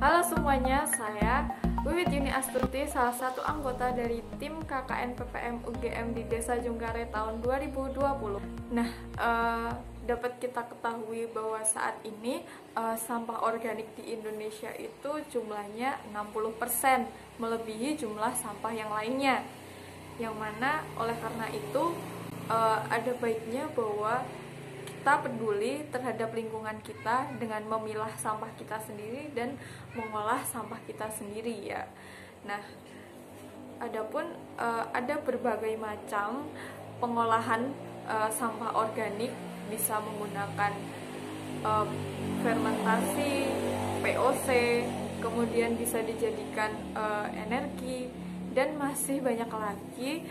Halo semuanya, saya Wiwit Yuni Astuti, salah satu anggota dari tim KKN PPM UGM di Desa Jungkare tahun 2020. Nah, dapat kita ketahui bahwa saat ini sampah organik di Indonesia itu jumlahnya 60%, melebihi jumlah sampah yang lainnya. Yang mana oleh karena itu ada baiknya bahwa kita peduli terhadap lingkungan kita dengan memilah sampah kita sendiri dan mengolah sampah kita sendiri ya. Nah, adapun ada berbagai macam pengolahan sampah organik, bisa menggunakan fermentasi, POC, kemudian bisa dijadikan energi, dan masih banyak lagi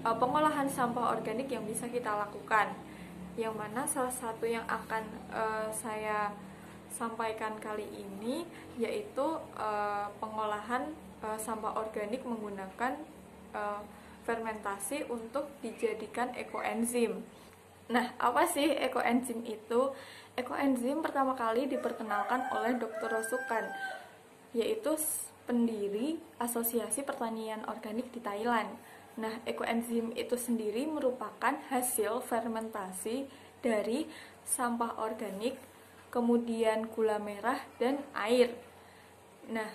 pengolahan sampah organik yang bisa kita lakukan. Yang mana salah satu yang akan saya sampaikan kali ini yaitu pengolahan sampah organik menggunakan fermentasi untuk dijadikan ekoenzim. Nah, apa sih ekoenzim itu? Ekoenzim pertama kali diperkenalkan oleh Dr. Rosukan, yaitu pendiri Asosiasi Pertanian Organik di Thailand. Nah, ekoenzim itu sendiri merupakan hasil fermentasi dari sampah organik, kemudian gula merah dan air. Nah,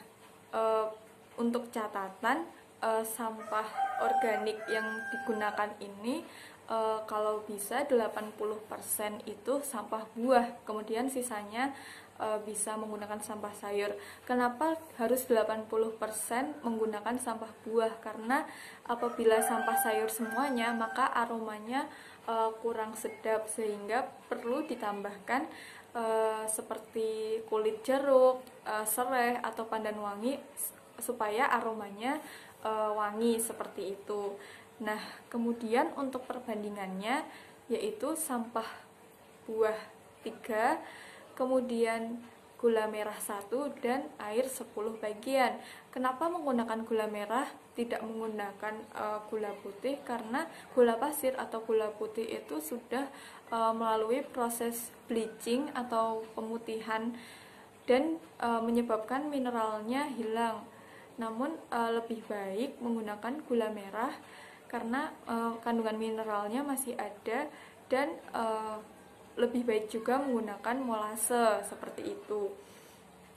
untuk catatan, sampah organik yang digunakan ini kalau bisa 80% itu sampah buah, kemudian sisanya bisa menggunakan sampah sayur. Kenapa harus 80% menggunakan sampah buah? Karena apabila sampah sayur semuanya, maka aromanya kurang sedap, sehingga perlu ditambahkan seperti kulit jeruk, serai atau pandan wangi supaya aromanya wangi seperti itu. Nah, kemudian untuk perbandingannya yaitu sampah buah 3, kemudian gula merah 1, dan air 10 bagian. Kenapa menggunakan gula merah, tidak menggunakan gula putih? Karena gula pasir atau gula putih itu sudah melalui proses bleaching atau pemutihan dan menyebabkan mineralnya hilang. Namun lebih baik menggunakan gula merah karena kandungan mineralnya masih ada, dan lebih baik juga menggunakan molase seperti itu.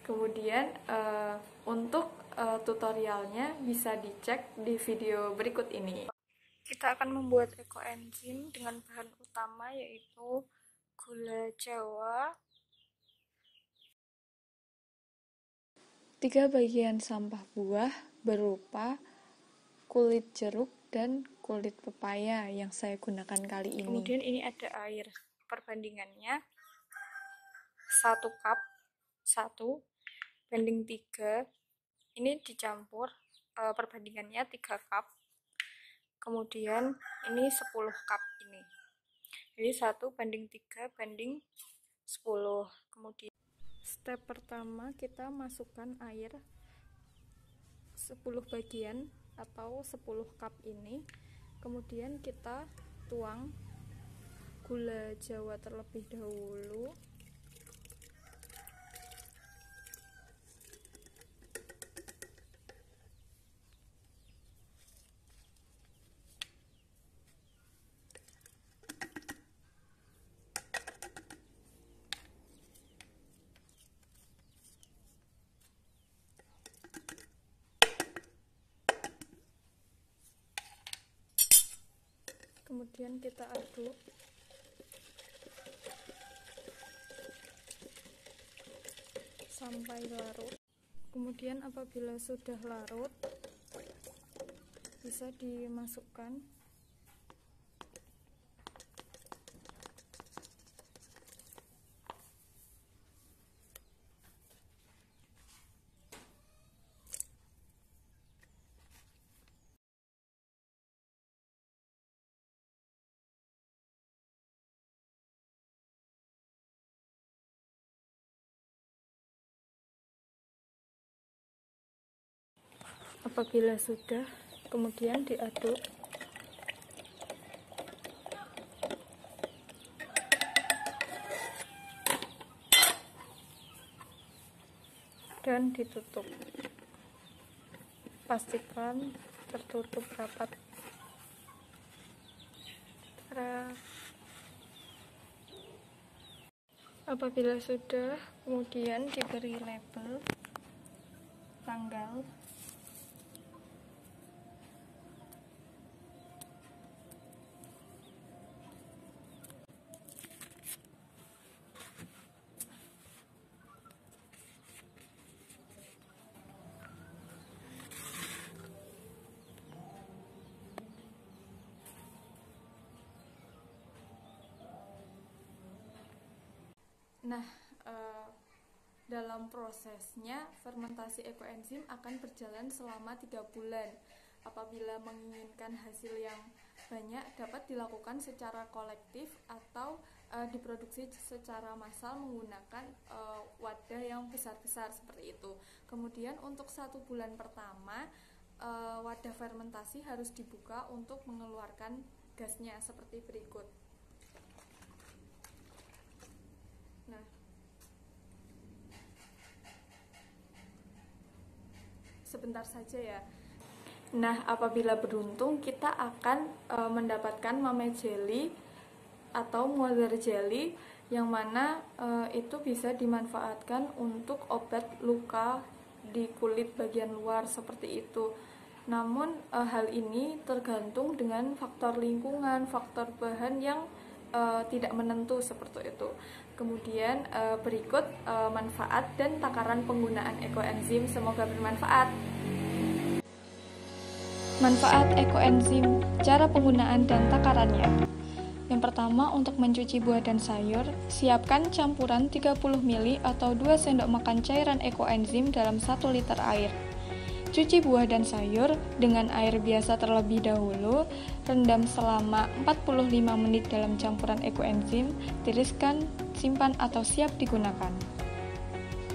Kemudian untuk tutorialnya bisa dicek di video berikut ini. Kita akan membuat ekoenzim dengan bahan utama yaitu gula jawa, 3 bagian sampah buah berupa kulit jeruk dan kulit pepaya yang saya gunakan kali ini. Kemudian ini ada air. Perbandingannya 1 cup 1 banding 3. Ini dicampur, perbandingannya 3 cup. Kemudian ini 10 cup ini. Jadi 1 banding 3 banding 10. Kemudian step pertama kita masukkan air 10 bagian atau 10 cup ini. Kemudian kita tuang gula jawa terlebih dahulu. Kemudian kita aduk sampai larut. Kemudian apabila sudah larut, bisa dimasukkan apabila sudah, kemudian diaduk. dan ditutup. Pastikan tertutup rapat. Apabila sudah, kemudian diberi label tanggal, dalam prosesnya fermentasi ekoenzim akan berjalan selama 3 bulan. Apabila menginginkan hasil yang banyak, dapat dilakukan secara kolektif atau diproduksi secara massal menggunakan wadah yang besar-besar seperti itu. Kemudian untuk 1 bulan pertama, wadah fermentasi harus dibuka untuk mengeluarkan gasnya seperti berikut. Sebentar saja ya. Nah, apabila beruntung, kita akan mendapatkan mame jelly atau mother jelly, yang mana itu bisa dimanfaatkan untuk obat luka di kulit bagian luar seperti itu. Namun hal ini tergantung dengan faktor lingkungan, faktor bahan yang tidak menentu seperti itu. Kemudian berikut manfaat dan takaran penggunaan ekoenzim, semoga bermanfaat. Manfaat ekoenzim, cara penggunaan dan takarannya. Yang pertama, untuk mencuci buah dan sayur, siapkan campuran 30 ml atau 2 sendok makan cairan ekoenzim dalam 1 liter air. Cuci buah dan sayur dengan air biasa terlebih dahulu, rendam selama 45 menit dalam campuran ekoenzim, tiriskan, simpan atau siap digunakan.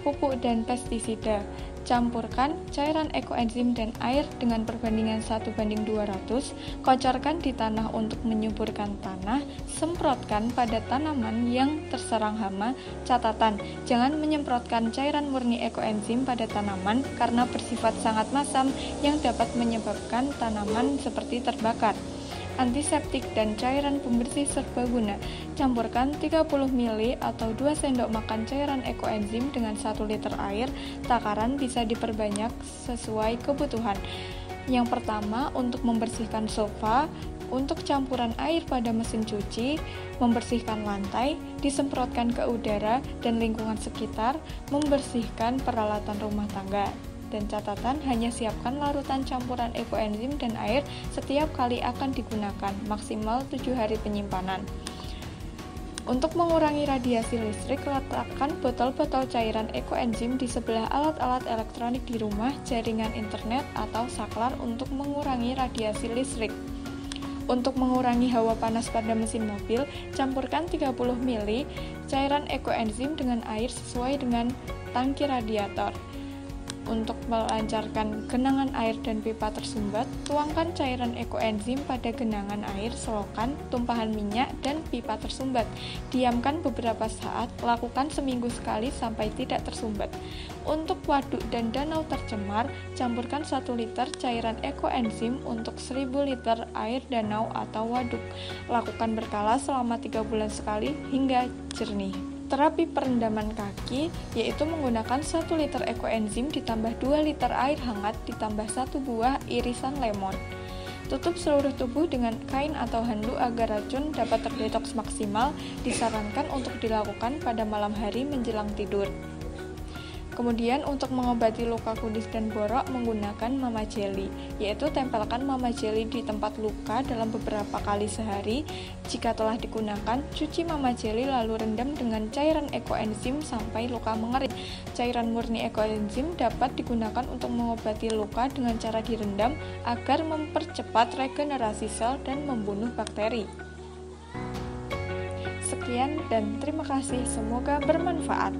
Pupuk dan pestisida. Campurkan cairan ekoenzim dan air dengan perbandingan 1:200, kocorkan di tanah untuk menyuburkan tanah, semprotkan pada tanaman yang terserang hama. Catatan, jangan menyemprotkan cairan murni ekoenzim pada tanaman karena bersifat sangat masam yang dapat menyebabkan tanaman seperti terbakar. Antiseptik dan cairan pembersih serbaguna. Campurkan 30 ml atau 2 sendok makan cairan ekoenzim dengan 1 liter air. Takaran bisa diperbanyak sesuai kebutuhan. Yang pertama, untuk membersihkan sofa, untuk campuran air pada mesin cuci, membersihkan lantai, disemprotkan ke udara dan lingkungan sekitar, membersihkan peralatan rumah tangga. Dan catatan, hanya siapkan larutan campuran ekoenzim dan air setiap kali akan digunakan, maksimal 7 hari penyimpanan. Untuk mengurangi radiasi listrik, letakkan botol-botol cairan ekoenzim di sebelah alat-alat elektronik di rumah, jaringan internet, atau saklar untuk mengurangi radiasi listrik. Untuk mengurangi hawa panas pada mesin mobil, campurkan 30 ml cairan ekoenzim dengan air sesuai dengan tangki radiator. Untuk melancarkan genangan air dan pipa tersumbat, tuangkan cairan ekoenzim pada genangan air, selokan, tumpahan minyak, dan pipa tersumbat. Diamkan beberapa saat, lakukan seminggu sekali sampai tidak tersumbat. Untuk waduk dan danau tercemar, campurkan 1 liter cairan ekoenzim untuk 1000 liter air danau atau waduk. Lakukan berkala selama 3 bulan sekali hingga jernih. Terapi perendaman kaki, yaitu menggunakan 1 liter ekoenzim ditambah 2 liter air hangat ditambah 1 buah irisan lemon. Tutup seluruh tubuh dengan kain atau handuk agar racun dapat terdetoks maksimal. Disarankan untuk dilakukan pada malam hari menjelang tidur. Kemudian untuk mengobati luka kudis dan borok menggunakan mama jelly, yaitu tempelkan mama jelly di tempat luka dalam beberapa kali sehari. Jika telah digunakan, cuci mama jelly lalu rendam dengan cairan ekoenzim sampai luka mengering. Cairan murni ekoenzim dapat digunakan untuk mengobati luka dengan cara direndam agar mempercepat regenerasi sel dan membunuh bakteri. Sekian dan terima kasih, semoga bermanfaat.